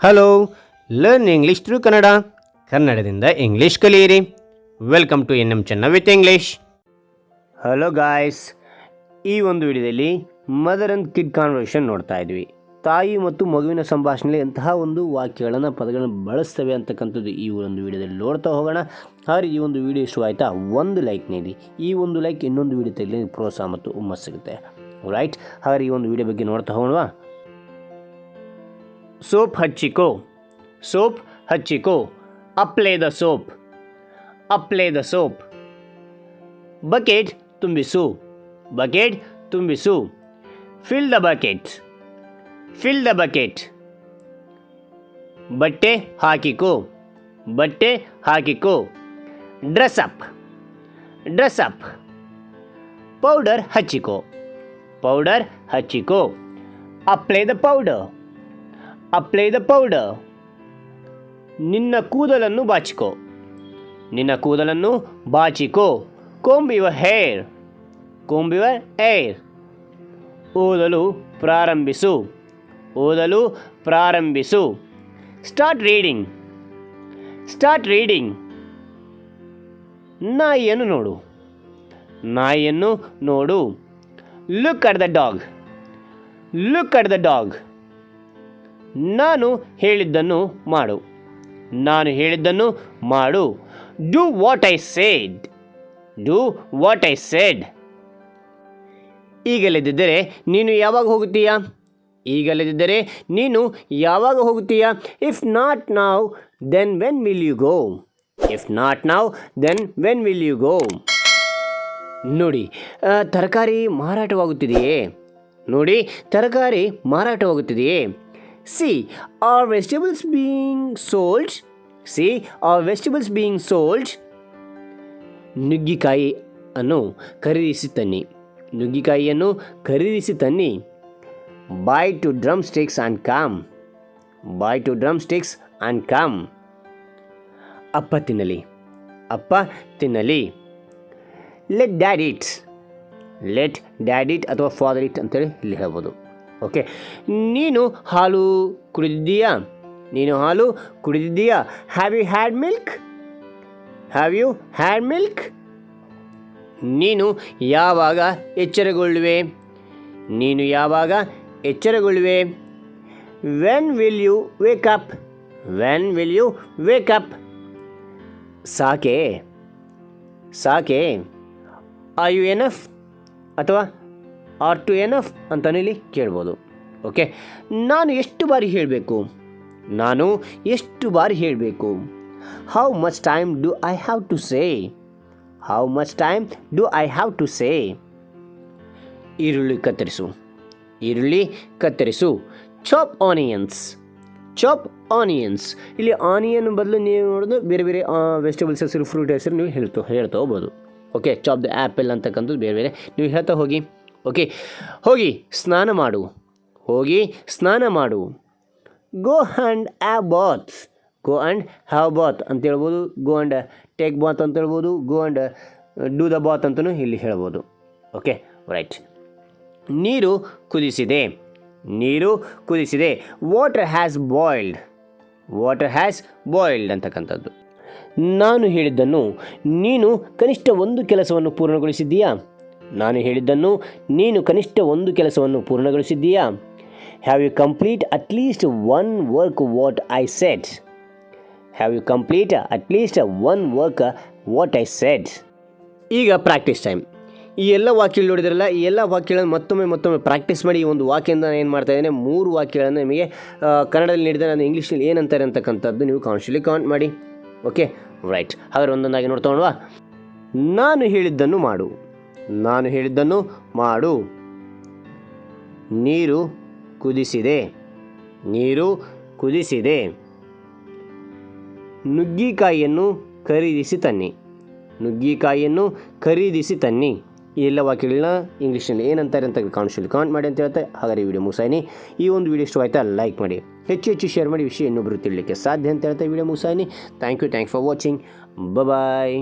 Hello, learn English through Kannada. ಕನ್ನಡದಿಂದ English ಕಲಿಯಿರಿ. Welcome to N M ಚೆನ್ನ ವಿತ್ ಇಂಗ್ಲೀಷ್. ಹಲೋ ಗಾಯ್ಸ್, ಈ ಒಂದು ವಿಡಿಯೋದಲ್ಲಿ ಮದರ್ ಆ್ಯಂಡ್ ಕಿಡ್ ಕಾನ್ವರ್ಸೇಷನ್ ನೋಡ್ತಾ ಇದ್ವಿ. ತಾಯಿ ಮತ್ತು ಮಗುವಿನ ಸಂಭಾಷಣೆಯಲ್ಲಿ ಎಂತಹ ಒಂದು ವಾಕ್ಯಗಳನ್ನು ಪದಗಳನ್ನು ಬಳಸ್ತವೆ ಅಂತಕ್ಕಂಥದ್ದು ಈ ಒಂದು ವಿಡಿಯೋದಲ್ಲಿ ನೋಡ್ತಾ ಹೋಗೋಣ. ಹಾಗೆ ಈ ಒಂದು ವಿಡಿಯೋ ಇಷ್ಟವಾಯ್ತಾ ಒಂದು ಲೈಕ್ ನೀಡಿ. ಈ ಒಂದು ಲೈಕ್ ಇನ್ನೊಂದು ವಿಡಿಯೋ ತೆಗೆದು ಪ್ರೋತ್ಸಾಹ ಮತ್ತು ಹುಮ್ಮಸ್ಸು ಸಿಗುತ್ತೆ. ರೈಟ್, ಹಾಗೆ ಈ ಒಂದು ವಿಡಿಯೋ ಬಗ್ಗೆ ನೋಡ್ತಾ ಹೋಗೋಣ. ಸೋಪ್ ಹಚ್ಚಿಕೋ, ಸೋಪ್ ಹಚ್ಚಿಕೋ. Apply the soap, apply the soap. Bucket ತುಂಬಿಸು, ಬಕೆಟ್ ತುಂಬಿಸು. Fill the bucket, fill the bucket. ಬಟ್ಟೆ ಹಾಕಿಕೋ, ಬಟ್ಟೆ ಹಾಕಿಕೋ. Dress up, dress up. Powder ಹಚ್ಚಿಕೋ, ಪೌಡರ್ ಹಚ್ಚಿಕೋ. Apply the powder, apply the powder. ನಿನ್ನ ಕೂದಲನ್ನು ಬಾಚಿಕೋ, ನಿನ್ನ ಕೂದಲನ್ನು ಬಾಚಿಕೋ. Comb your hair, comb your hair. ಓದಲು ಪ್ರಾರಂಭಿಸು, ಓದಲು ಪ್ರಾರಂಭಿಸು. Start reading, start reading. ನಾಯಿಯನ್ನು ನೋಡು, ನಾಯಿಯನ್ನು ನೋಡು. Look at the dog, look at the dog. ನಾನು ಹೇಳಿದ್ದನ್ನು ಮಾಡು, ನಾನು ಹೇಳಿದ್ದನ್ನು ಮಾಡು. Do what I said, do what I said. ಈಗಲಿದ್ದರೆ ನೀನು ಯಾವಾಗ ಹೋಗುತ್ತೀಯಾ, ಈಗಲಿದ್ದರೆ ನೀನು ಯಾವಾಗ ಹೋಗುತ್ತೀಯಾ. If not now then when will you go, if not now then when will you go. ನೋಡಿ, ತರಕಾರಿ ಮಾರಾಟವಾಗುತ್ತಿದೆಯೇ, ನೋಡಿ ತರಕಾರಿ ಮಾರಾಟವಾಗುತ್ತಿದೆಯೇ. See, are vegetables being sold? See, are vegetables being sold? ನುಗ್ಗಿಕಾಯಿ ಅನ್ನು ಖರೀದಿಸಿ ತನ್ನಿ, ನುಗ್ಗಿಕಾಯಿಯನ್ನು ಖರೀದಿಸಿ ತನ್ನಿ. Buy 2 drumsticks and come, buy 2 drumsticks and come. ಅಪ್ಪ ತಿನ್ನಲಿ, ಅಪ್ಪ ತಿನ್ನಲಿ. Let dad eat, let dad eat ಅಥವಾ father eat ಅಂತೇಳಿ ಇಲ್ಲಿ ಹೇಳ್ಬೋದು. ಓಕೆ, ನೀನು ಹಾಲು ಕುಡಿದಿದ್ದೀಯಾ, ನೀನು ಹಾಲು ಕುಡಿದಿದ್ದೀಯಾ. Have you had milk, have you had milk. ನೀನು ಯಾವಾಗ ಎಚ್ಚರಗೊಳ್ಳುವೆ, ನೀನು ಯಾವಾಗ ಎಚ್ಚರಗೊಳ್ಳುವೆ. When will you wake up, when will you wake up. ಸಾಕೆ, ಸಾಕೆ. ಆರ್ ಯು ಎನಫ್ ಅಥವಾ ಆರ್ ಟು ಎನಫ್ ಅಂತಲೂ ಇಲ್ಲಿ ಕೇಳ್ಬೋದು. ಓಕೆ, ನಾನು ಎಷ್ಟು ಬಾರಿ ಹೇಳಬೇಕು, ನಾನು ಎಷ್ಟು ಬಾರಿ ಹೇಳಬೇಕು. How much time do I have to say, how much time do I have to say. ಈರುಳ್ಳಿ ಕತ್ತರಿಸು, ಈರುಳ್ಳಿ ಕತ್ತರಿಸು. Chop onions, chop onions. ಇಲ್ಲಿ ಆನಿಯನ್ ಬದಲು ನೀವು ನೋಡೋದು ಬೇರೆ ಬೇರೆ ವೆಜಿಟೇಬಲ್ಸ್ ಹೆಸರು, ಫ್ರೂಟ್ ಹೆಸರು ನೀವು ಹೇಳ್ತಾ ಹೋಗ್ಬೋದು. ಓಕೆ, ಚಾಪ್ ದ ಆ್ಯಪಲ್ ಅಂತಕ್ಕಂಥದ್ದು ಬೇರೆ ಬೇರೆ ನೀವು ಹೇಳ್ತಾ ಹೋಗಿ. ಓಕೆ, ಹೋಗಿ ಸ್ನಾನ ಮಾಡು, ಹೋಗಿ ಸ್ನಾನ ಮಾಡು. Go and have bath, go and have bath ಅಂತ ಹೇಳ್ಬೋದು. ಗೋ ಆ್ಯಂಡ್ ಟೇಕ್ ಬಾತ್ ಅಂತ ಹೇಳ್ಬೋದು. Go and do the bath ಅಂತಲೂ ಇಲ್ಲಿ ಹೇಳ್ಬೋದು. Okay, right. ನೀರು ಕುದಿಸಿದೆ, ನೀರು ಕುದಿಸಿದೆ. Water has boiled, water has boiled ಅಂತಕ್ಕಂಥದ್ದು. ನಾನು ಹೇಳಿದ್ದನ್ನು ನೀನು ಕನಿಷ್ಠ ಒಂದು ಕೆಲಸವನ್ನು ಪೂರ್ಣಗೊಳಿಸಿದ್ದೀಯಾ, ನಾನು ಹೇಳಿದ್ದನ್ನು ನೀನು ಕನಿಷ್ಠ ಒಂದು ಕೆಲಸವನ್ನು ಪೂರ್ಣಗೊಳಿಸಿದ್ದೀಯಾ. Have you complete at least one work what I said, have you complete at least one work what I said. ಈಗ ಪ್ರಾಕ್ಟೀಸ್ ಟೈಮ್. ಈ ಎಲ್ಲ ವಾಕ್ಯಗಳು ನೋಡಿದ್ರಲ್ಲ, ಈ ಎಲ್ಲ ವಾಕ್ಯಗಳನ್ನು ಮತ್ತೊಮ್ಮೆ ಪ್ರಾಕ್ಟೀಸ್ ಮಾಡಿ. ಈ ಒಂದು ವಾಕ್ಯದಿಂದ ನಾನು ಏನು ಮಾಡ್ತಾಯಿದ್ದೇನೆ, 3 ವಾಕ್ಯಗಳನ್ನು ನಿಮಗೆ ಕನ್ನಡದಲ್ಲಿ ನೀಡಿದರೆ ನಾನು ಇಂಗ್ಲೀಷ್ನಲ್ಲಿ ಏನಂತಾರೆ ಅಂತಕ್ಕಂಥದ್ದು ನೀವು ಕಾನ್ಸ್ಟಲ್ಲಿ ಕಾಮೆಂಟ್ ಮಾಡಿ. Okay, right. ಹಾಗಾದ್ರೆ ಒಂದೊಂದಾಗಿ ನೋಡ್ತಾ. ನಾನು ಹೇಳಿದ್ದನ್ನು ಮಾಡು, ನಾನು ಹೇಳಿದ್ದನ್ನು ಮಾಡು. ನೀರು ಕುದಿಸಿದೆ, ನೀರು ಕುದಿಸಿದೆ. ನುಗ್ಗಿಕಾಯಿಯನ್ನು ಖರೀದಿಸಿ ತನ್ನಿ, ನುಗ್ಗಿಕಾಯಿಯನ್ನು ಖರೀದಿಸಿ ತನ್ನಿ. ಈ ಎಲ್ಲ ವಾಕ್ಯಗಳನ್ನ ಇಂಗ್ಲೀಷ್ನಲ್ಲಿ ಏನಂತಾರೆ ಅಂತ ಕಾನ್ಸ್ಟಲ್ಲಿ ಕಾಮೆಂಟ್ ಮಾಡಿ ಅಂತ ಹೇಳ್ತಾರೆ. ಹಾಗಾದ್ರೆ ಈ ವಿಡಿಯೋ ಮುಗಿಸಾಯಿನಿ. ಈ ಒಂದು ವಿಡಿಯೋ ಇಷ್ಟವಾಯ್ತಾ ಲೈಕ್ ಮಾಡಿ, ಹೆಚ್ಚು ಹೆಚ್ಚು ಶೇರ್ ಮಾಡಿ, ವಿಷಯ ಇನ್ನೊಬ್ಬರು ತಿಳಲಿಕ್ಕೆ ಸಾಧ್ಯ ಅಂತ ಹೇಳ್ತಾ ಈ ವಿಡಿಯೋ ಮುಗಿಸಾಯಿನಿ. Thank you for watching. Bye.